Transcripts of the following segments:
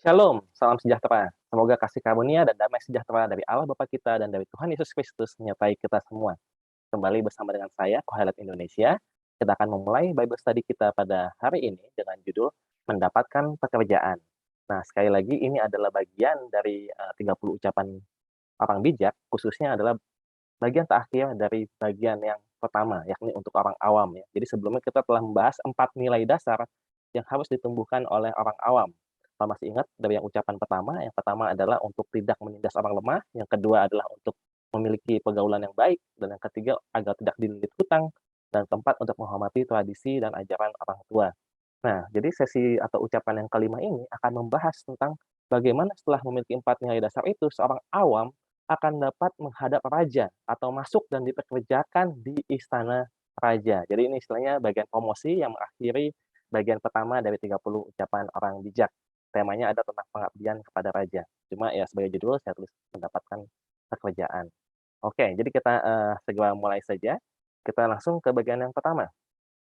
Shalom, salam sejahtera. Semoga kasih karunia dan damai sejahtera dari Allah Bapa kita dan dari Tuhan Yesus Kristus menyertai kita semua. Kembali bersama dengan saya, Kohelet Indonesia. Kita akan memulai Bible Study kita pada hari ini dengan judul Mendapatkan Pekerjaan. Nah, sekali lagi ini adalah bagian dari 30 ucapan orang bijak, khususnya adalah bagian terakhir dari bagian yang pertama, yakni untuk orang awam ya. Jadi sebelumnya kita telah membahas 4 nilai dasar yang harus ditumbuhkan oleh orang awam. Kalau masih ingat dari yang pertama adalah untuk tidak menindas orang lemah, yang kedua adalah untuk memiliki pergaulan yang baik, dan yang ketiga agar tidak dililit hutang, dan keempat untuk menghormati tradisi dan ajaran orang tua. Nah, jadi sesi atau ucapan yang kelima ini akan membahas tentang bagaimana setelah memiliki 4 nilai dasar itu, seorang awam akan dapat menghadap raja atau masuk dan dipekerjakan di istana raja. Jadi ini istilahnya bagian promosi yang mengakhiri bagian pertama dari 30 ucapan orang bijak. Temanya ada tentang pengabdian kepada raja. Cuma ya sebagai judul saya tulis mendapatkan pekerjaan. Oke, jadi kita segera mulai saja. Kita langsung ke bagian yang pertama.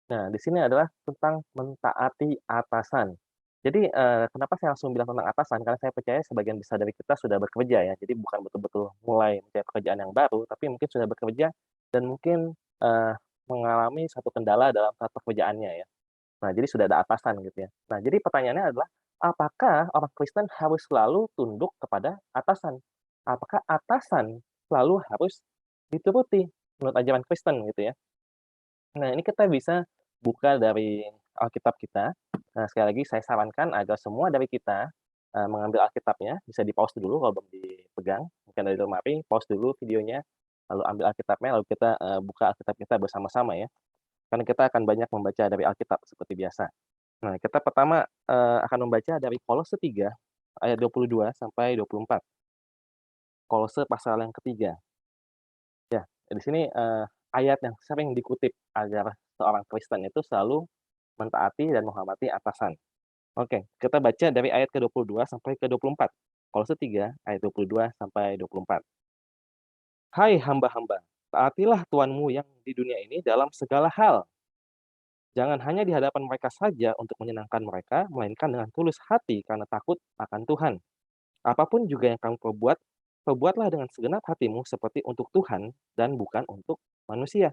Nah, di sini adalah tentang mentaati atasan. Jadi, kenapa saya langsung bilang tentang atasan, karena saya percaya sebagian besar dari kita sudah bekerja ya, jadi bukan betul-betul mulai mencari pekerjaan yang baru, tapi mungkin sudah bekerja dan mungkin, mengalami satu kendala dalam saat pekerjaannya ya. Nah, jadi sudah ada atasan gitu ya. Nah, jadi pertanyaannya adalah, apakah orang Kristen harus selalu tunduk kepada atasan? Apakah atasan selalu harus dituruti menurut ajaran Kristen gitu ya? Nah, ini kita bisa buka dari Alkitab kita. Nah, sekali lagi saya sarankan agar semua dari kita, mengambil Alkitabnya, bisa di-pause dulu kalau belum dipegang, mungkin dari lemari, pause dulu videonya, lalu ambil Alkitabnya, lalu kita, buka Alkitab kita bersama-sama ya. Karena kita akan banyak membaca dari Alkitab seperti biasa. Nah, kita pertama, akan membaca dari Kolose 3 ayat 22 sampai 24. Kolose pasal yang ketiga. Ya, di sini, ayat yang sering dikutip agar seorang Kristen itu selalu mentaati dan menghormati atasan. Oke, kita baca dari ayat ke-22 sampai ke-24. Kolose 3 ayat 22 sampai 24. Hai hamba-hamba, taatilah tuanmu yang di dunia ini dalam segala hal. Jangan hanya di hadapan mereka saja untuk menyenangkan mereka, melainkan dengan tulus hati karena takut akan Tuhan. Apapun juga yang kamu perbuat, perbuatlah dengan segenap hatimu seperti untuk Tuhan dan bukan untuk manusia.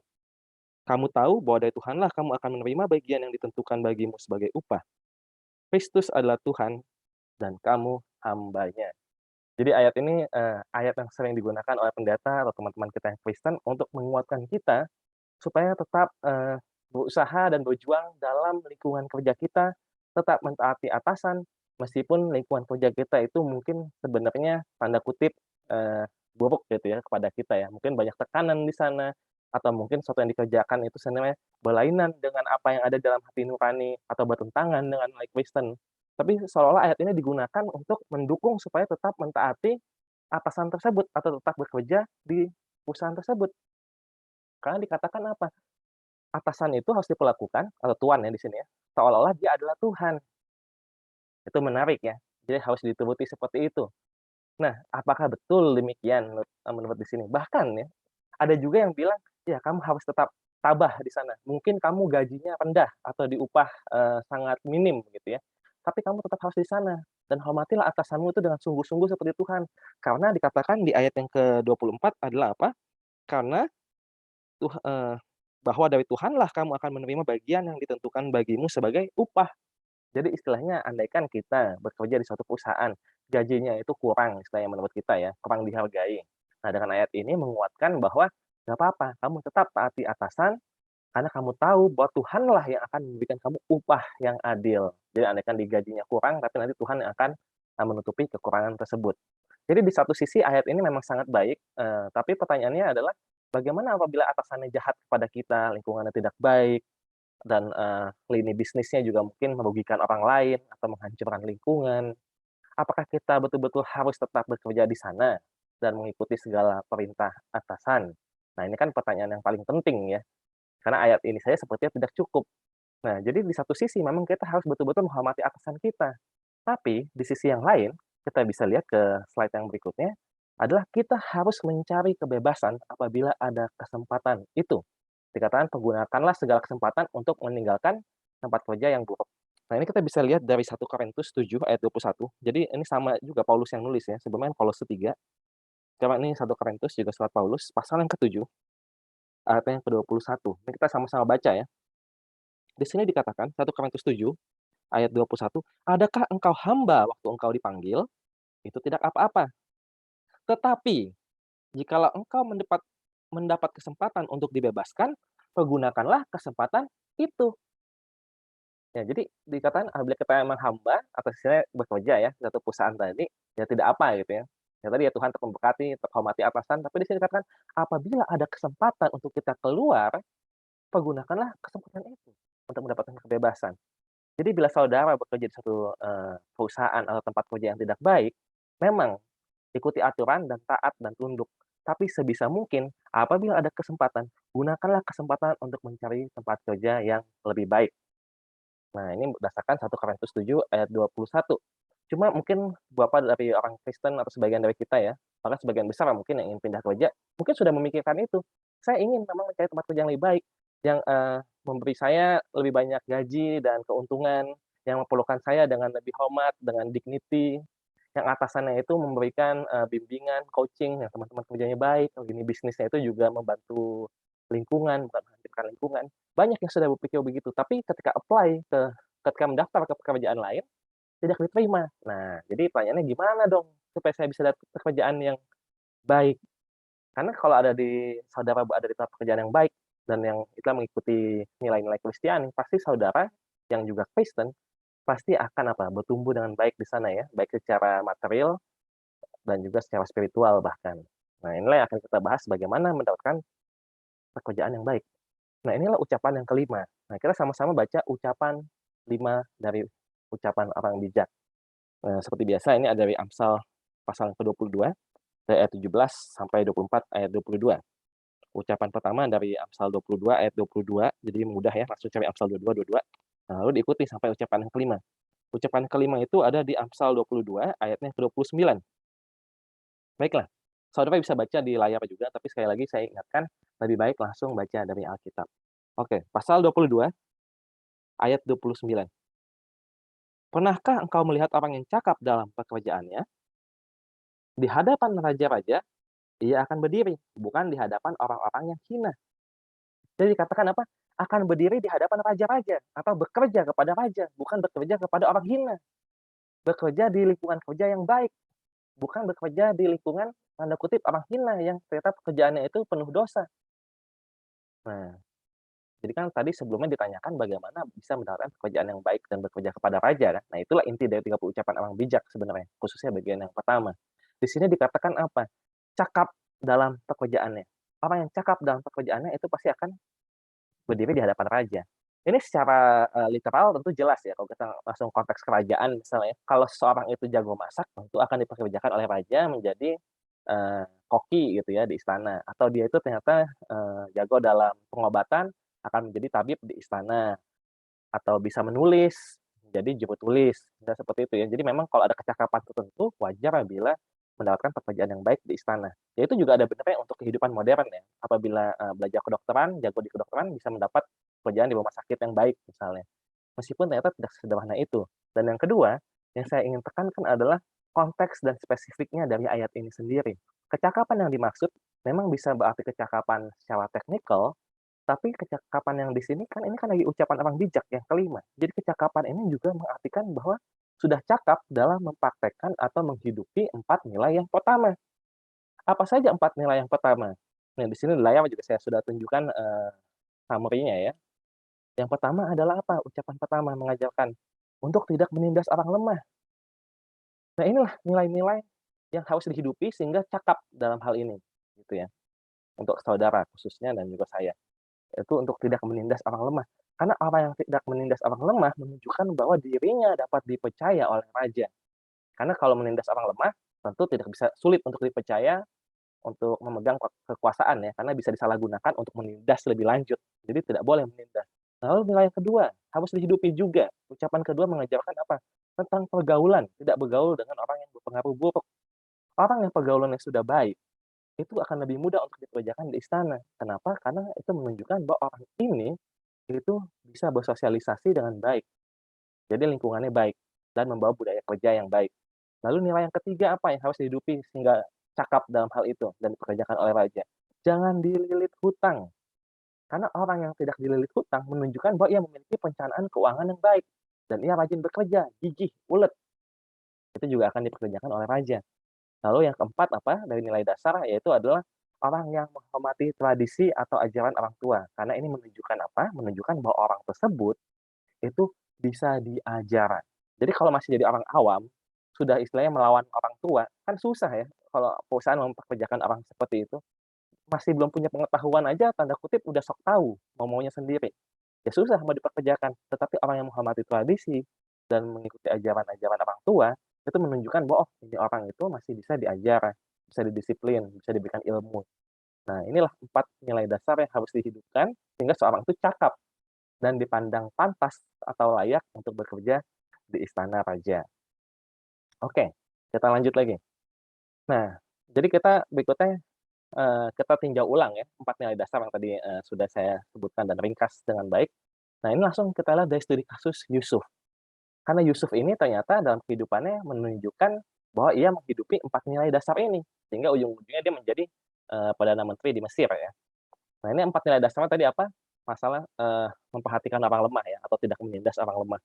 Kamu tahu bahwa dari Tuhanlah kamu akan menerima bagian yang ditentukan bagimu sebagai upah. Kristus adalah Tuhan dan kamu hambanya. Jadi ayat ini, ayat yang sering digunakan oleh pendeta atau teman-teman kita yang Kristen untuk menguatkan kita supaya tetap, berusaha dan berjuang dalam lingkungan kerja kita, tetap mentaati atasan, meskipun lingkungan kerja kita itu mungkin sebenarnya tanda kutip, buruk gitu ya kepada kita ya. Mungkin banyak tekanan di sana, atau mungkin sesuatu yang dikerjakan itu sebenarnya berlainan dengan apa yang ada dalam hati nurani, atau bertentangan dengan nilai Kristen. Tapi seolah-olah ayat ini digunakan untuk mendukung supaya tetap mentaati atasan tersebut, atau tetap bekerja di perusahaan tersebut. Karena dikatakan apa? Atasan itu harus diperlakukan, atau tuan ya di sini ya, seolah-olah dia adalah Tuhan. Itu menarik ya. Jadi harus dituruti seperti itu. Nah, apakah betul demikian menurut di sini? Bahkan ya, ada juga yang bilang, "Ya kamu harus tetap tabah di sana. Mungkin kamu gajinya rendah atau diupah, sangat minim," gitu ya. "Tapi kamu tetap harus di sana, dan hormatilah atasanmu itu dengan sungguh-sungguh seperti Tuhan." Karena dikatakan di ayat yang ke-24 adalah apa? Karena bahwa dari Tuhanlah kamu akan menerima bagian yang ditentukan bagimu sebagai upah. Jadi istilahnya andaikan kita bekerja di suatu perusahaan, gajinya itu kurang istilahnya menurut kita ya, kurang dihargai. Nah, dengan ayat ini menguatkan bahwa nggak apa-apa, kamu tetap taati atasan, karena kamu tahu bahwa Tuhanlah yang akan memberikan kamu upah yang adil. Jadi andaikan di gajinya kurang, tapi nanti Tuhan yang akan, menutupi kekurangan tersebut. Jadi di satu sisi ayat ini memang sangat baik, tapi pertanyaannya adalah bagaimana apabila atasannya jahat kepada kita, lingkungannya tidak baik, dan, lini bisnisnya juga mungkin merugikan orang lain atau menghancurkan lingkungan. Apakah kita betul-betul harus tetap bekerja di sana dan mengikuti segala perintah atasan? Nah, ini kan pertanyaan yang paling penting ya, karena ayat ini saja sepertinya tidak cukup. Nah, jadi di satu sisi memang kita harus betul-betul menghormati atasan kita, tapi di sisi yang lain, kita bisa lihat ke slide yang berikutnya, adalah kita harus mencari kebebasan apabila ada kesempatan itu. Dikatakan pergunakanlah segala kesempatan untuk meninggalkan tempat kerja yang buruk. Nah, ini kita bisa lihat dari 1 Korintus 7 ayat 21. Jadi ini sama juga Paulus yang nulis ya, sebelumnya kan Kolose 3, cuma ini 1 Korintus juga surat Paulus, pasal yang ke-7, ayat yang ke-21. Ini kita sama-sama baca ya. Di sini dikatakan 1 Korintus 7 ayat 21, "Adakah engkau hamba waktu engkau dipanggil? Itu tidak apa-apa. Tetapi jikalau engkau mendapat kesempatan untuk dibebaskan, pergunakanlah kesempatan itu." Ya, jadi dikatakan apabila kita memang hamba atau istilahnya bekerja ya, di satu perusahaan tadi, ya tidak apa gitu ya. Ya tadi ya Tuhan tetap memberkati, tetap hormati atasan, tapi di sini dikatakan apabila ada kesempatan untuk kita keluar, pergunakanlah kesempatan itu untuk mendapatkan kebebasan. Jadi bila saudara bekerja di satu, perusahaan atau tempat kerja yang tidak baik, memang ikuti aturan dan taat dan tunduk. Tapi sebisa mungkin apabila ada kesempatan, gunakanlah kesempatan untuk mencari tempat kerja yang lebih baik. Nah, ini berdasarkan 1 Korintus 7 ayat 21. Cuma mungkin beberapa dari orang Kristen atau sebagian dari kita ya, bahkan sebagian besar mungkin yang ingin pindah kerja, mungkin sudah memikirkan itu. Saya ingin memang mencari tempat kerja yang lebih baik, yang, memberi saya lebih banyak gaji dan keuntungan, yang memperlakukan saya dengan lebih hormat, dengan dignity, yang atasannya itu memberikan, bimbingan, coaching, yang teman-teman kerjanya baik, lini bisnisnya itu juga membantu lingkungan, bukan menghancurkan lingkungan. Banyak yang sudah berpikir begitu, tapi ketika mendaftar ke pekerjaan lain, tidak diterima. Nah, jadi pertanyaannya gimana dong supaya saya bisa dapat pekerjaan yang baik? Karena kalau saudara berada di tempat pekerjaan yang baik dan yang kita mengikuti nilai-nilai Kristiani, pasti saudara yang juga Kristen, pasti akan bertumbuh dengan baik di sana ya, baik secara material dan juga secara spiritual bahkan. Nah, inilah yang akan kita bahas bagaimana mendapatkan pekerjaan yang baik. Nah, inilah ucapan yang kelima. Nah, kita sama-sama baca ucapan 5 dari ucapan orang bijak. Seperti biasa ini ada dari Amsal pasal yang ke-22, dari ayat 17 sampai 24 ayat 22. Ucapan pertama dari Amsal 22 ayat 22, jadi mudah ya, langsung cari Amsal 22, 22. Nah, lalu diikuti sampai ucapan yang kelima. Ucapan kelima itu ada di Amsal 22 ayatnya ke-29. Baiklah, saudara bisa baca di layar juga, tapi sekali lagi saya ingatkan, lebih baik langsung baca dari Alkitab. Oke, pasal 22 ayat 29. "Pernahkah engkau melihat orang yang cakap dalam pekerjaannya? Di hadapan raja-raja, ia akan berdiri, bukan di hadapan orang-orang yang hina." Jadi dikatakan apa? Akan berdiri di hadapan raja-raja, atau bekerja kepada raja, bukan bekerja kepada orang hina. Bekerja di lingkungan kerja yang baik, bukan bekerja di lingkungan, tanda kutip, orang hina yang ternyata pekerjaannya itu penuh dosa. Nah, jadi kan tadi sebelumnya ditanyakan bagaimana bisa mendapatkan pekerjaan yang baik dan bekerja kepada raja kan. Nah, itulah inti dari 30 ucapan orang bijak sebenarnya, khususnya bagian yang pertama. Di sini dikatakan apa? Cakap dalam pekerjaannya. Orang yang cakap dalam pekerjaannya itu pasti akan berdiri di hadapan raja. Ini secara, literal tentu jelas ya kalau kita langsung konteks kerajaan misalnya, kalau seseorang itu jago masak tentu akan dipekerjakan oleh raja menjadi, koki gitu ya di istana, atau dia itu ternyata, jago dalam pengobatan akan menjadi tabib di istana, atau bisa menulis, menjadi juru tulis, bisa seperti itu ya. Jadi memang kalau ada kecakapan tertentu, wajar bila mendapatkan pekerjaan yang baik di istana. Ya itu juga ada benarnya untuk kehidupan modern ya. Apabila, belajar kedokteran, jago di kedokteran, bisa mendapat pekerjaan di rumah sakit yang baik misalnya. Meskipun ternyata tidak sesederhana itu. Dan yang kedua, yang saya ingin tekankan adalah konteks dan spesifiknya dari ayat ini sendiri. Kecakapan yang dimaksud memang bisa berarti kecakapan secara teknikal, tapi kecakapan yang di sini kan ini kan lagi ucapan orang bijak yang kelima. Jadi kecakapan ini juga mengartikan bahwa sudah cakap dalam mempraktekkan atau menghidupi 4 nilai yang pertama. Apa saja 4 nilai yang pertama? Nah, di sini di layar juga saya sudah tunjukkan, summary-nya ya. Yang pertama adalah apa? Ucapan pertama mengajarkan untuk tidak menindas orang lemah. Nah, inilah nilai-nilai yang harus dihidupi sehingga cakap dalam hal ini, gitu ya. Untuk saudara khususnya dan juga saya. Itu untuk tidak menindas orang lemah. Karena orang yang tidak menindas orang lemah menunjukkan bahwa dirinya dapat dipercaya oleh raja. Karena kalau menindas orang lemah, tentu tidak bisa sulit untuk dipercaya untuk memegang kekuasaan ya, karena bisa disalahgunakan untuk menindas lebih lanjut. Jadi tidak boleh menindas. Lalu nilai yang kedua, harus dihidupi juga. Ucapan kedua mengajarkan apa? Tentang pergaulan, tidak bergaul dengan orang yang berpengaruh buruk. Orang yang pergaulannya sudah baik, itu akan lebih mudah untuk dikerjakan di istana. Kenapa? Karena itu menunjukkan bahwa orang ini itu bisa bersosialisasi dengan baik. Jadi lingkungannya baik dan membawa budaya kerja yang baik. Lalu nilai yang ketiga apa yang harus dihidupi sehingga cakap dalam hal itu dan dikerjakan oleh raja? Jangan dililit hutang, karena orang yang tidak dililit hutang menunjukkan bahwa ia memiliki perencanaan keuangan yang baik dan ia rajin bekerja, gigih, ulet. Itu juga akan dipekerjakan oleh raja. Lalu yang keempat apa dari nilai dasar yaitu adalah orang yang menghormati tradisi atau ajaran orang tua. Karena ini menunjukkan apa? Menunjukkan bahwa orang tersebut itu bisa diajar. Jadi kalau masih jadi orang awam, sudah istilahnya melawan orang tua, kan susah ya kalau perusahaan mempekerjakan orang seperti itu. Masih belum punya pengetahuan aja tanda kutip udah sok tahu, mau-maunya sendiri. Ya susah mau dipekerjakan. Tetapi orang yang menghormati tradisi dan mengikuti ajaran-ajaran orang tua, itu menunjukkan bahwa, oh ini orang itu masih bisa diajar, bisa didisiplin, bisa diberikan ilmu. Nah inilah 4 nilai dasar yang harus dihidupkan sehingga seorang itu cakap dan dipandang pantas atau layak untuk bekerja di istana raja. Oke, kita lanjut lagi. Nah, jadi kita berikutnya, kita tinjau ulang ya, 4 nilai dasar yang tadi, sudah saya sebutkan dan ringkas dengan baik. Nah, ini langsung kita lihat dari studi kasus Yusuf. Karena Yusuf ini ternyata dalam kehidupannya menunjukkan bahwa ia menghidupi 4 nilai dasar ini, sehingga ujung-ujungnya dia menjadi, perdana menteri di Mesir ya. Nah, ini 4 nilai dasarnya tadi apa? Masalah, memperhatikan orang lemah ya, atau tidak menindas orang lemah.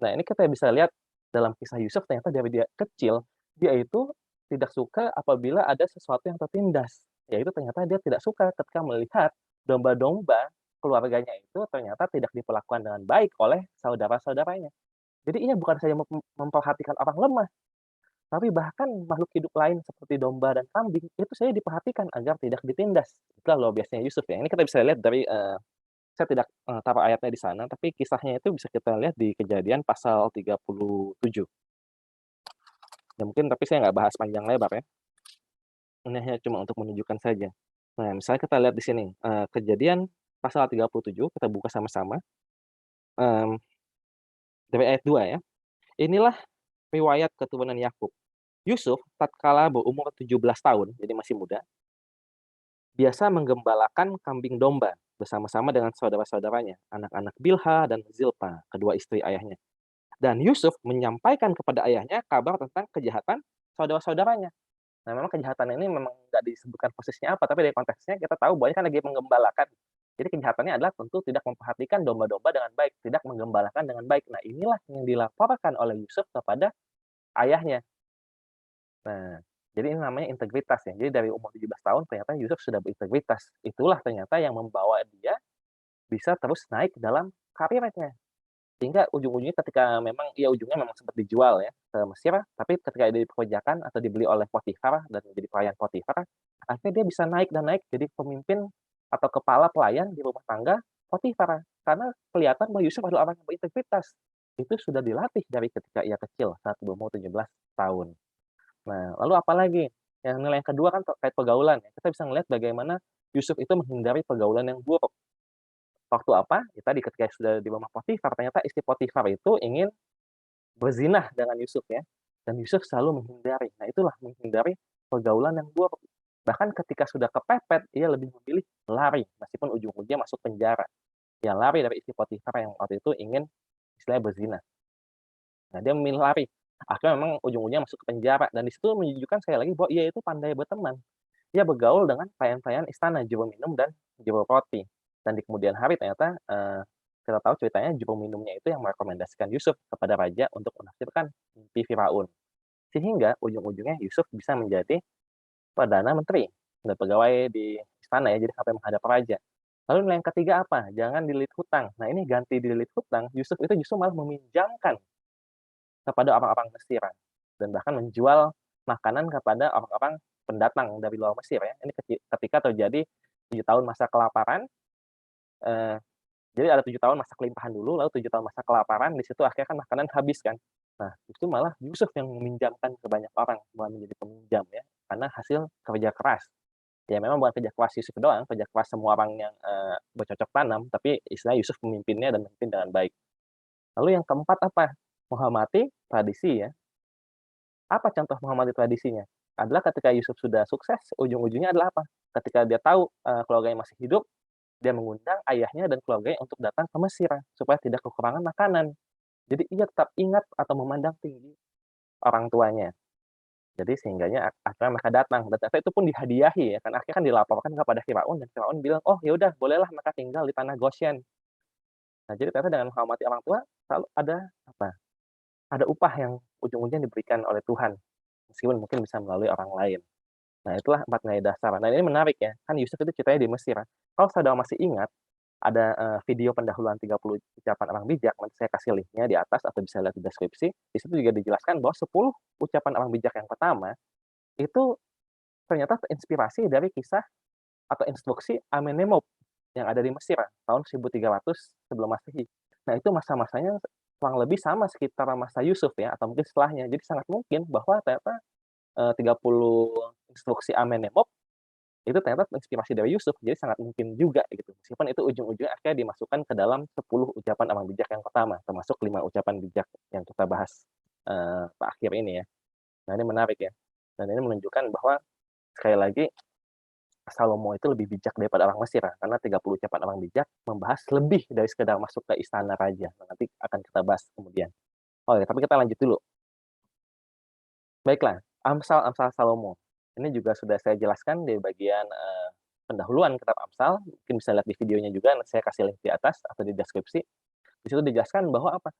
Nah, ini kita bisa lihat dalam kisah Yusuf ternyata dari dia kecil, dia itu tidak suka apabila ada sesuatu yang tertindas. Yaitu ternyata dia tidak suka ketika melihat domba-domba keluarganya itu ternyata tidak diperlakukan dengan baik oleh saudara-saudaranya. Jadi ia bukan saja memperhatikan orang lemah, tapi bahkan makhluk hidup lain seperti domba dan kambing itu saya diperhatikan agar tidak ditindas. Itulah luar biasanya Yusuf ya. Ini kita bisa lihat dari, saya tidak, taruh ayatnya di sana, tapi kisahnya itu bisa kita lihat di Kejadian pasal 37. Ya mungkin tapi saya nggak bahas panjang lebar ya, ini hanya cuma untuk menunjukkan saja. Nah, misalnya kita lihat di sini, Kejadian pasal 37, kita buka sama-sama, mmm, dari ayat 2 ya. Inilah riwayat keturunan Yakub. Yusuf tatkala berumur 17 tahun, jadi masih muda, biasa menggembalakan kambing domba bersama-sama dengan saudara-saudaranya, anak-anak Bilha dan Zilpa, kedua istri ayahnya. Dan Yusuf menyampaikan kepada ayahnya kabar tentang kejahatan saudara-saudaranya. Nah, memang kejahatan ini memang nggak disebutkan posisinya apa, tapi dari konteksnya kita tahu bahwa ini kan lagi menggembalakan. Jadi kejahatannya adalah tentu tidak memperhatikan domba-domba dengan baik, tidak menggembalakan dengan baik. Nah, inilah yang dilaporkan oleh Yusuf kepada ayahnya. Nah, jadi ini namanya integritas ya. Jadi dari umur 17 tahun ternyata Yusuf sudah berintegritas. Itulah ternyata yang membawa dia bisa terus naik dalam karirnya. Sehingga ujung-ujungnya ketika memang ya ujungnya memang sempat dijual ya ke Mesir, tapi ketika dia dipekerjakan atau dibeli oleh Potifar dan menjadi pelayan Potifar, akhirnya dia bisa naik dan naik jadi pemimpin atau kepala pelayan di rumah tangga Potifar. Karena kelihatan bahwa Yusuf adalah orang yang berintegritas. Itu sudah dilatih dari ketika ia kecil saat berumur 17 tahun. Nah, lalu apalagi? Yang nilai yang kedua kan terkait pergaulan ya. Kita bisa melihat bagaimana Yusuf itu menghindari pergaulan yang buruk. Waktu apa? Ya tadi ketika sudah di rumah Potifar, ternyata istri Potifar itu ingin berzinah dengan Yusuf ya, dan Yusuf selalu menghindari. Nah, itulah menghindari pergaulan yang buruk. Bahkan ketika sudah kepepet, ia lebih memilih lari, meskipun ujung-ujungnya masuk penjara. Ya lari dari istri Potifar yang waktu itu ingin istilahnya berzina. Nah, dia memilih lari. Akhirnya memang ujung-ujungnya masuk ke penjara, dan di situ menunjukkan sekali lagi bahwa ia itu pandai berteman. Ia bergaul dengan pelayan-pelayan istana, juru minum dan juru roti. Dan di kemudian hari ternyata, kita tahu ceritanya juru minumnya itu yang merekomendasikan Yusuf kepada raja untuk menafsirkan mimpi Firaun. Sehingga ujung-ujungnya Yusuf bisa menjadi perdana menteri dan pegawai di istana ya, jadi sampai menghadap raja. Lalu nilai yang ketiga apa? Jangan dililit hutang. Nah ini ganti dililit hutang, Yusuf itu justru malah meminjamkan kepada orang-orang Mesir dan bahkan menjual makanan kepada orang-orang pendatang dari luar Mesir ya. Ini ketika terjadi 7 tahun masa kelaparan, eee, jadi ada 7 tahun masa kelimpahan dulu, lalu 7 tahun masa kelaparan, di situ akhirnya kan makanan habis kan. Nah, itu malah Yusuf yang meminjamkan ke banyak orang, malah menjadi peminjam ya, karena hasil kerja keras. Ya memang bukan kerja keras Yusuf doang, kerja keras semua orang yang, bercocok tanam, tapi istilah Yusuf memimpinnya dan memimpin dengan baik. Lalu yang keempat apa? Menghormati tradisi ya. Apa contoh menghormati tradisinya? Adalah ketika Yusuf sudah sukses, ujung-ujungnya adalah apa? Ketika dia tahu, keluarganya masih hidup, dia mengundang ayahnya dan keluarganya untuk datang ke Mesir, supaya tidak kekurangan makanan. Jadi ia tetap ingat atau memandang tinggi orang tuanya. Jadi sehingganya akhirnya mereka datang dan ternyata itu pun dihadiahi ya kan, akhirnya kan dilaporkan kepada Firaun dan Firaun bilang, "Oh ya udah bolehlah mereka tinggal di tanah Goshen." Nah jadi ternyata dengan menghormati orang tua selalu ada apa, ada upah yang ujung-ujungnya diberikan oleh Tuhan, meskipun mungkin bisa melalui orang lain. Nah itulah 4 nilai dasar. Nah ini menarik ya, kan Yusuf itu ceritanya di Mesir. Kalau saudara masih ingat, ada, video pendahuluan 30 ucapan orang bijak, nanti saya kasih linknya di atas atau bisa lihat di deskripsi. Di situ juga dijelaskan bahwa 10 ucapan orang bijak yang pertama, itu ternyata terinspirasi dari kisah atau instruksi Amenemop yang ada di Mesir tahun 1300 sebelum Masehi. Nah itu masa-masanya kurang lebih sama sekitar masa Yusuf ya, atau mungkin setelahnya. Jadi sangat mungkin bahwa ternyata, 30 instruksi Amenemop itu ternyata terinspirasi dari Yusuf, jadi sangat mungkin juga gitu. Meskipun itu ujung-ujungnya akhirnya dimasukkan ke dalam 10 ucapan orang bijak yang pertama, termasuk 5 ucapan bijak yang kita bahas, terakhir ini ya. Nah ini menarik ya, dan ini menunjukkan bahwa sekali lagi Salomo itu lebih bijak daripada orang Mesir, karena 30 ucapan orang bijak membahas lebih dari sekedar masuk ke istana raja. Nah, nanti akan kita bahas kemudian. Oh ya, tapi kita lanjut dulu. Baiklah, Amsal-Amsal Salomo. Ini juga sudah saya jelaskan di bagian, pendahuluan kitab Amsal, mungkin bisa lihat di videonya juga, nanti saya kasih link di atas atau di deskripsi. Di situ dijelaskan bahwa apa,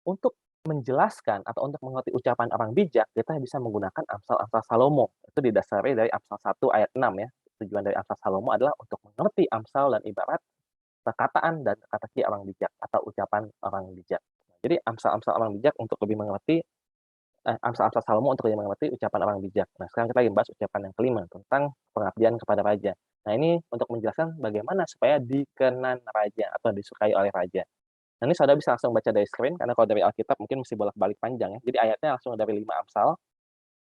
untuk menjelaskan atau untuk mengerti ucapan orang bijak, kita bisa menggunakan Amsal-Amsal Salomo. Itu didasari dari Amsal 1 ayat 6 ya. Tujuan dari Amsal Salomo adalah untuk mengerti Amsal dan ibarat perkataan dan teka-teki orang bijak atau ucapan orang bijak. Jadi Amsal-Amsal orang bijak untuk lebih mengerti Amsal-Amsal Salomo untuk yang mengerti ucapan orang bijak. Nah, sekarang kita lagi bahas ucapan yang kelima tentang pengabdian kepada raja. Nah, ini untuk menjelaskan bagaimana supaya dikenan raja atau disukai oleh raja. Nah, ini saudara bisa langsung baca dari screen, karena kalau dari Alkitab mungkin mesti bolak-balik panjang ya. Jadi ayatnya langsung dari 5 Amsal,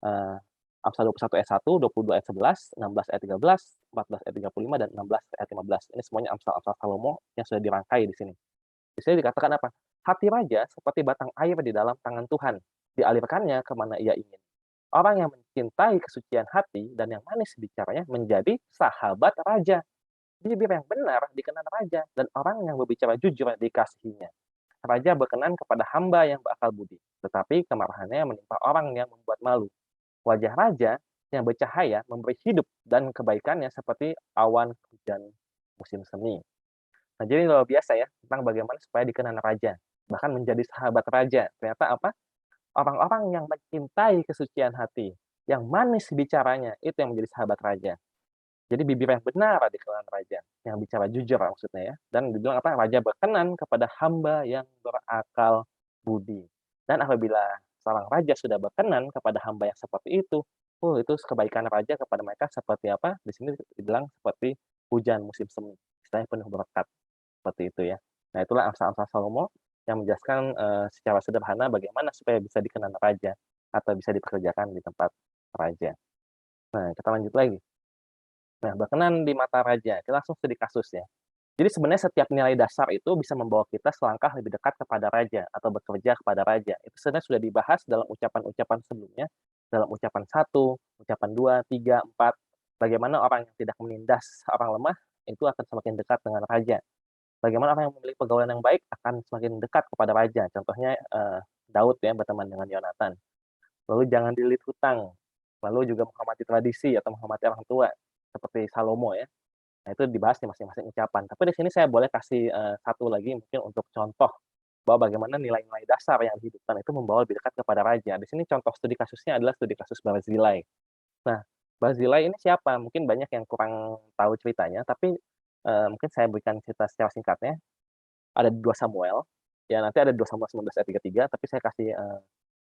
eee, Amsal 21 ayat 1, 22 ayat 11, 16 ayat 13, 14 ayat 35, dan 16 ayat 15. Ini semuanya Amsal-Amsal Salomo yang sudah dirangkai di sini. Di sini dikatakan apa? Hati raja seperti batang air di dalam tangan Tuhan, dialirkannya kemana ia ingin. Orang yang mencintai kesucian hati dan yang manis bicaranya menjadi sahabat raja. Bibir yang benar dikenan raja, dan orang yang berbicara jujur dikasihinya. Raja berkenan kepada hamba yang berakal budi, tetapi kemarahannya menimpa orang yang membuat malu. Wajah raja yang bercahaya memberi hidup, dan kebaikannya seperti awan hujan musim semi. Nah, jadi luar biasa ya, tentang bagaimana supaya dikenan raja, bahkan menjadi sahabat raja. Ternyata apa? Orang-orang yang mencintai kesucian hati, yang manis bicaranya, itu yang menjadi sahabat raja. Jadi bibir yang benar dikenan raja, yang bicara jujur maksudnya ya. Dan dibilang apa? Raja berkenan kepada hamba yang berakal budi. Dan apabila seorang raja sudah berkenan kepada hamba yang seperti itu kebaikan raja kepada mereka seperti apa? Di sini dibilang seperti hujan musim semi, istilahnya penuh berkat. Seperti itu ya. Nah, itulah Amsal-Amsal Salomo yang menjelaskan, secara sederhana bagaimana supaya bisa dikenan raja atau bisa dipekerjakan di tempat raja. Nah, kita lanjut lagi. Nah, berkenan di mata raja, kita langsung studi kasus ya. Jadi sebenarnya setiap nilai dasar itu bisa membawa kita selangkah lebih dekat kepada raja atau bekerja kepada raja. Itu sebenarnya sudah dibahas dalam ucapan-ucapan sebelumnya, dalam ucapan 1, ucapan 2, 3, 4. Bagaimana orang yang tidak menindas orang lemah itu akan semakin dekat dengan raja. Bagaimana orang yang memiliki pergaulan yang baik akan semakin dekat kepada raja. Contohnya, Daud ya berteman dengan Yonatan. Lalu jangan dililit hutang, lalu juga menghormati tradisi atau menghormati orang tua, seperti Salomo ya. Nah itu dibahas di masing-masing ucapan. Tapi di sini saya boleh kasih, satu lagi mungkin untuk contoh, bahwa bagaimana nilai-nilai dasar yang dihidupkan itu membawa lebih dekat kepada raja. Di sini contoh studi kasusnya adalah studi kasus Barzilai. Nah, Barzilai ini siapa? Mungkin banyak yang kurang tahu ceritanya, tapi, mungkin saya berikan cerita secara singkatnya. Ada 2 Samuel, ya nanti ada 2 Samuel 19 ayat 33, tapi saya kasih,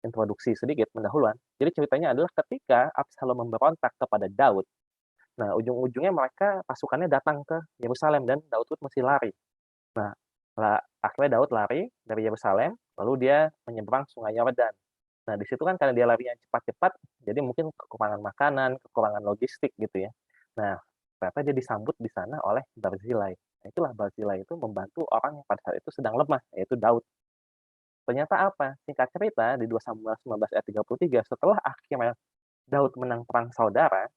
introduksi sedikit, pendahuluan. Jadi ceritanya adalah ketika Absalom memberontak kepada Daud, nah ujung-ujungnya mereka pasukannya datang ke Yerusalem dan Daud pun mesti lari. Nah, akhirnya Daud lari dari Yerusalem, lalu dia menyeberang Sungai Yordan. Nah, di situ kan karena dia larinya cepat-cepat, jadi mungkin kekurangan makanan, kekurangan logistik gitu ya. Nah, ternyata dia disambut di sana oleh Barzilai. Nah, itulah Barzilai itu membantu orang yang pada saat itu sedang lemah, yaitu Daud. Ternyata apa? Singkat cerita di 2 Samuel 19 ayat 33, setelah akhirnya Daud menang perang saudara,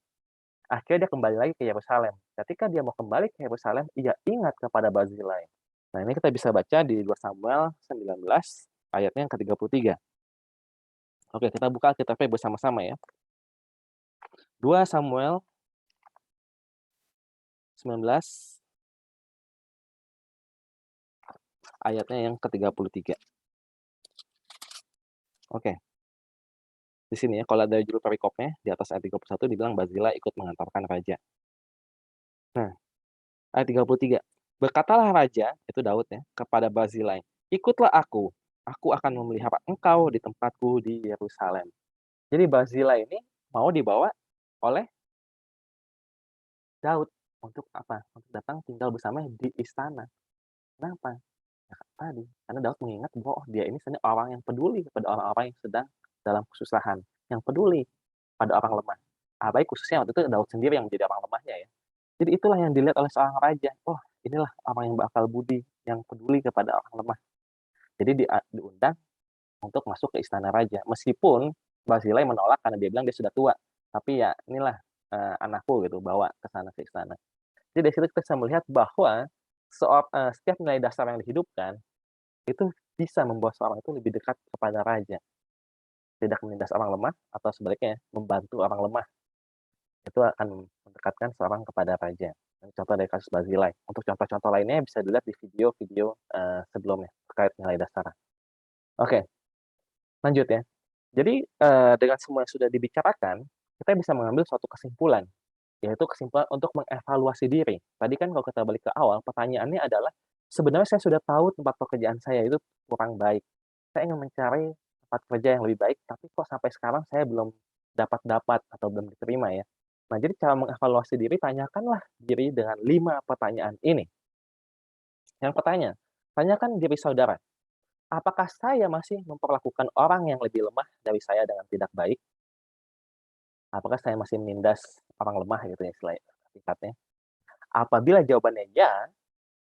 akhirnya dia kembali lagi ke Yerusalem. Ketika dia mau kembali ke Yerusalem, ia ingat kepada Barzilai. Nah, ini kita bisa baca di 2 Samuel 19 ayatnya yang ke-33. Oke, kita buka Alkitabnya bersama-sama ya. 2 Samuel 19 ayatnya yang ke-33. Oke, di sini ya kalau ada judul perikopnya di atas ayat 31 dibilang Barzilai ikut mengantarkan raja. Nah, ayat 33, "Berkatalah raja," itu Daud ya, "kepada Barzilai, 'Ikutlah aku akan memelihara engkau di tempatku di Yerusalem.'" Jadi Barzilai ini mau dibawa oleh Daud untuk apa? Untuk datang tinggal bersama di istana. Kenapa? Ya tadi, karena Daud mengingat bahwa, oh dia ini sebenarnya orang yang peduli kepada orang-orang yang sedang dalam kesusahan, yang peduli pada orang lemah. Apalagi khususnya waktu itu Daud sendiri yang menjadi orang lemahnya ya. Jadi itulah yang dilihat oleh seorang raja. Oh, inilah orang yang berakal budi, yang peduli kepada orang lemah. Jadi diundang untuk masuk ke istana raja. Meskipun Barzilai menolak karena dia bilang dia sudah tua. Tapi ya inilah anakku gitu, bawa ke sana ke istana. Jadi dari situ kita bisa melihat bahwa setiap nilai dasar yang dihidupkan itu bisa membuat seorang itu lebih dekat kepada raja. Tidak menindas orang lemah atau sebaliknya membantu orang lemah. Itu akan mendekatkan seorang kepada raja. Contoh dari kasus Barzilai. Untuk contoh-contoh lainnya bisa dilihat di video-video sebelumnya terkait nilai dasar. Oke, lanjut ya. Jadi dengan semua yang sudah dibicarakan, kita bisa mengambil suatu kesimpulan, yaitu kesimpulan untuk mengevaluasi diri. Tadi kan kalau kita balik ke awal, pertanyaannya adalah, sebenarnya saya sudah tahu tempat pekerjaan saya itu kurang baik. Saya ingin mencari tempat kerja yang lebih baik, tapi kok sampai sekarang saya belum dapat atau belum diterima ya. Nah, jadi cara mengevaluasi diri, tanyakanlah diri dengan 5 pertanyaan ini. Yang pertama, tanyakan diri saudara, apakah saya masih memperlakukan orang yang lebih lemah dari saya dengan tidak baik? Apakah saya masih menindas orang lemah gitu ya singkatnya? Apabila jawabannya ya,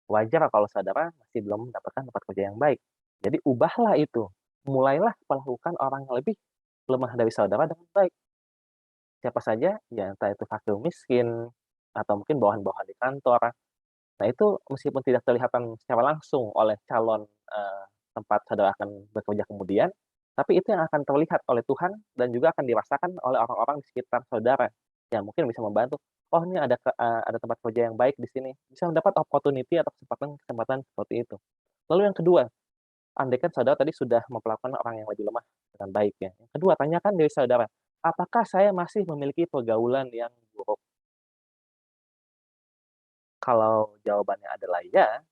wajar kalau saudara masih belum mendapatkan tempat kerja yang baik. Jadi ubahlah itu. Mulailah melakukan orang yang lebih lemah dari saudara dengan baik. Siapa saja, ya entah itu fakir miskin, atau mungkin bawahan-bawahan di kantor. Nah itu meskipun tidak kelihatan secara langsung oleh calon tempat saudara akan bekerja kemudian, tapi itu yang akan terlihat oleh Tuhan dan juga akan dirasakan oleh orang-orang di sekitar saudara, yang mungkin bisa membantu. Oh ini ada tempat kerja yang baik di sini, bisa mendapat opportunity atau kesempatan seperti itu. Lalu yang kedua, andaikan saudara tadi sudah memperlakukan orang yang lebih lemah dengan baik ya. Yang kedua, tanyakan diri saudara, apakah saya masih memiliki pergaulan yang buruk? Kalau jawabannya adalah ya,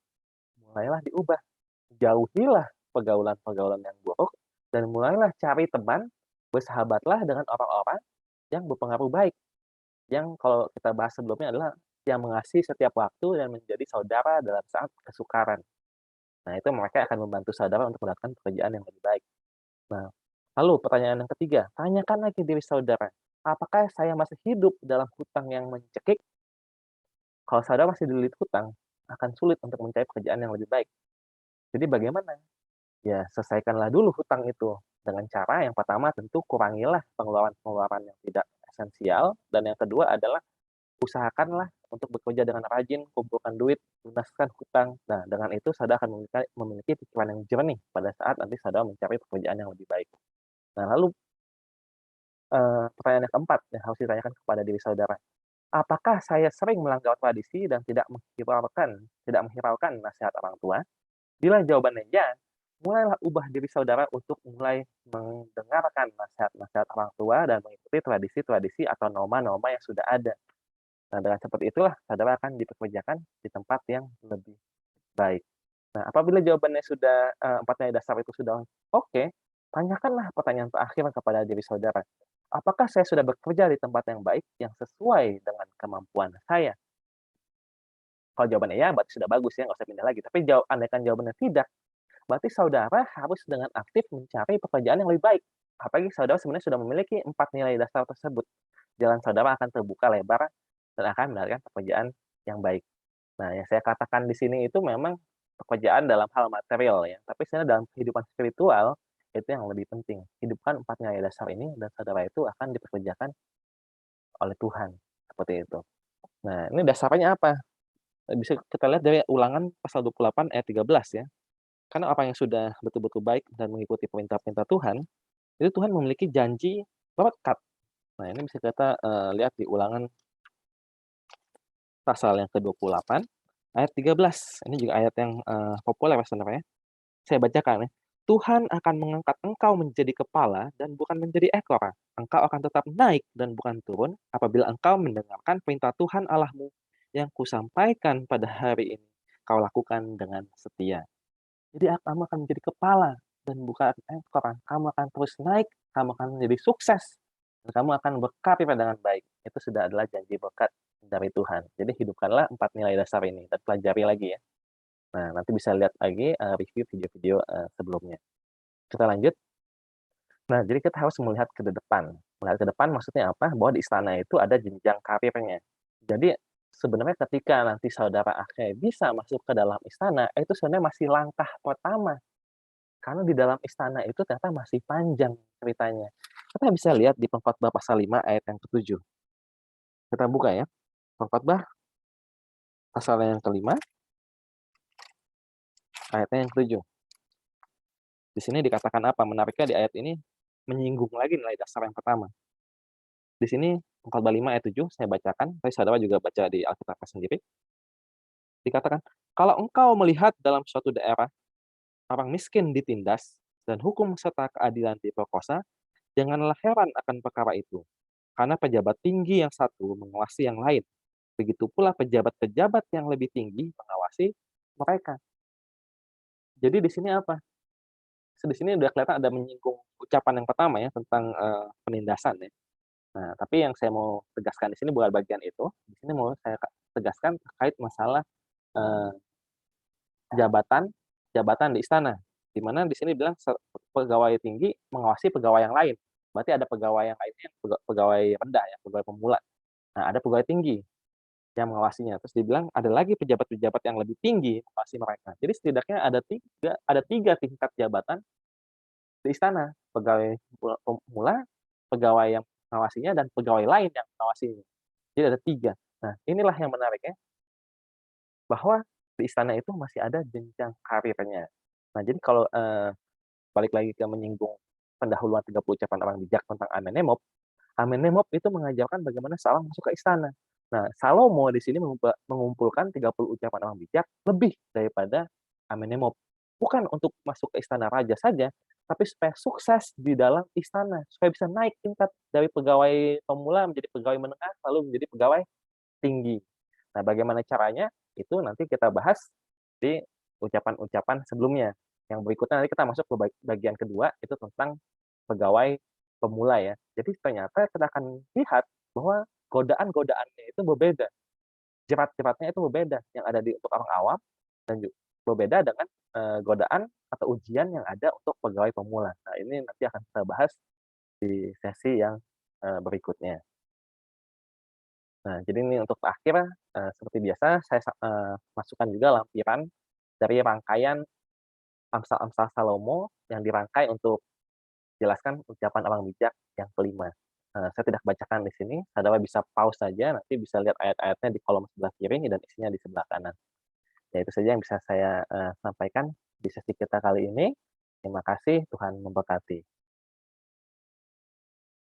mulailah diubah. Jauhilah pergaulan-pergaulan yang buruk dan mulailah cari teman, bersahabatlah dengan orang-orang yang berpengaruh baik, yang kalau kita bahas sebelumnya adalah yang mengasihi setiap waktu dan menjadi saudara dalam saat kesukaran. Nah, itu mereka akan membantu saudara untuk mendapatkan pekerjaan yang lebih baik. Nah, lalu pertanyaan yang ketiga, tanyakan lagi diri saudara, apakah saya masih hidup dalam hutang yang mencekik? Kalau saudara masih dililit hutang, akan sulit untuk mencari pekerjaan yang lebih baik. Jadi bagaimana? Ya, selesaikanlah dulu hutang itu. Dengan cara yang pertama tentu kurangilah pengeluaran-pengeluaran yang tidak esensial, dan yang kedua adalah usahakanlah untuk bekerja dengan rajin, kumpulkan duit, lunaskan hutang. Nah, dengan itu saudara akan memiliki pikiran yang jernih pada saat nanti saudara mencari pekerjaan yang lebih baik. Nah, lalu pertanyaan yang keempat yang harus ditanyakan kepada diri saudara, apakah saya sering melanggar tradisi dan tidak menghiraukan nasihat orang tua? Bila jawabannya ya, mulailah ubah diri saudara untuk mulai mendengarkan nasihat-nasihat orang tua dan mengikuti tradisi-tradisi atau norma-norma yang sudah ada. Nah, dengan seperti itulah saudara akan dipekerjakan di tempat yang lebih baik. Nah, apabila jawabannya sudah 4 nilai dasar itu sudah oke, tanyakanlah pertanyaan terakhir kepada diri saudara. Apakah saya sudah bekerja di tempat yang baik yang sesuai dengan kemampuan saya? Kalau jawabannya ya, berarti sudah bagus ya, nggak usah pindah lagi. Tapi andaikan jawabannya tidak, berarti saudara harus dengan aktif mencari pekerjaan yang lebih baik. Apalagi saudara sebenarnya sudah memiliki 4 nilai dasar tersebut. Jalan saudara akan terbuka lebar dan akan mendapatkan pekerjaan yang baik. Nah, yang saya katakan di sini itu memang pekerjaan dalam hal material ya, tapi sebenarnya dalam kehidupan spiritual itu yang lebih penting. Hidupkan 4 nilai dasar ini dan saudara itu akan dipekerjakan oleh Tuhan, seperti itu. Nah, ini dasarnya apa? Bisa kita lihat dari Ulangan pasal 28 ayat 13 ya. Karena orang yang sudah betul-betul baik dan mengikuti perintah-perintah Tuhan, itu Tuhan memiliki janji berkat. Nah, ini bisa kita, lihat di Ulangan pasal yang ke-28 ayat 13. Ini juga ayat yang, populer sebenarnya. Saya bacakan ya. Tuhan akan mengangkat engkau menjadi kepala dan bukan menjadi ekor. Engkau akan tetap naik dan bukan turun apabila engkau mendengarkan perintah Tuhan Allahmu yang kusampaikan pada hari ini. Kau lakukan dengan setia. Jadi kamu akan menjadi kepala dan bukan ekor. Kamu akan terus naik, kamu akan menjadi sukses, dan kamu akan berkarir dengan baik. Itu sudah adalah janji berkat dari Tuhan. Jadi hidupkanlah 4 nilai dasar ini dan pelajari lagi ya. Nah, nanti bisa lihat lagi, review video-video, sebelumnya. Kita lanjut. Nah, jadi kita harus melihat ke depan. Melihat ke depan maksudnya apa? Bahwa di istana itu ada jenjang karirnya. Jadi, sebenarnya ketika nanti saudara akhirnya bisa masuk ke dalam istana, itu sebenarnya masih langkah pertama. Karena di dalam istana itu ternyata masih panjang ceritanya. Kita bisa lihat di Pengkhotbah pasal 5 ayat yang ke-7. Kita buka ya, Pengkhotbah pasal yang ke-5, ayatnya yang ke-7. Di sini dikatakan apa? Menariknya di ayat ini menyinggung lagi nilai dasar yang pertama. Di sini Pengkhotbah 5 ayat 7 saya bacakan, tapi saudara juga baca di Alkitabnya sendiri. Dikatakan, "Kalau engkau melihat dalam suatu daerah orang miskin ditindas dan hukum serta keadilan diperkosa, janganlah heran akan perkara itu. Karena pejabat tinggi yang satu mengawasi yang lain. Begitu pula pejabat-pejabat yang lebih tinggi mengawasi mereka." Jadi di sini apa? Di sini udah kelihatan ada menyinggung ucapan yang pertama ya tentang, penindasan ya. Nah, tapi yang saya mau tegaskan di sini bukan bagian itu. Di sini mau saya tegaskan terkait masalah, eee, jabatan jabatan di istana. Di mana di sini bilang pegawai tinggi mengawasi pegawai yang lain. Berarti ada pegawai yang lainnya yang pegawai rendah ya, pegawai pemula. Nah, ada pegawai tinggi yang mengawasinya. Terus dibilang ada lagi pejabat-pejabat yang lebih tinggi mengawasi mereka. Jadi setidaknya ada tiga tingkat jabatan di istana. Pegawai pemula, pegawai yang mengawasinya, dan pegawai lain yang mengawasinya. Jadi ada 3. Nah, inilah yang menariknya, bahwa di istana itu masih ada jenjang karirnya. Nah, jadi kalau, balik lagi ke menyinggung pendahuluan 30 ucapan orang bijak tentang Amenemop, Amenemop itu mengajarkan bagaimana seorang masuk ke istana. Nah, Salomo di sini mengumpulkan 30 ucapan orang bijak lebih daripada Amenemop. Bukan untuk masuk ke istana raja saja, tapi supaya sukses di dalam istana, supaya bisa naik tingkat dari pegawai pemula menjadi pegawai menengah, lalu menjadi pegawai tinggi. Nah, bagaimana caranya? Itu nanti kita bahas di ucapan-ucapan sebelumnya. Yang berikutnya nanti kita masuk ke bagian kedua, itu tentang pegawai pemula ya. Jadi ternyata kita akan lihat bahwa godaan-godaannya itu berbeda, jerat-jeratnya itu berbeda, yang ada untuk orang awam dan berbeda dengan, godaan atau ujian yang ada untuk pegawai pemula. Nah, ini nanti akan kita bahas di sesi yang, berikutnya. Nah, jadi ini untuk terakhir, seperti biasa saya masukkan juga lampiran dari rangkaian Amsal-Amsal Salomo yang dirangkai untuk jelaskan ucapan orang bijak yang kelima. Saya tidak bacakan di sini, saudara bisa pause saja, nanti bisa lihat ayat-ayatnya di kolom sebelah kiri dan isinya di sebelah kanan. Ya itu saja yang bisa saya, sampaikan di sesi kita kali ini. Terima kasih, Tuhan memberkati.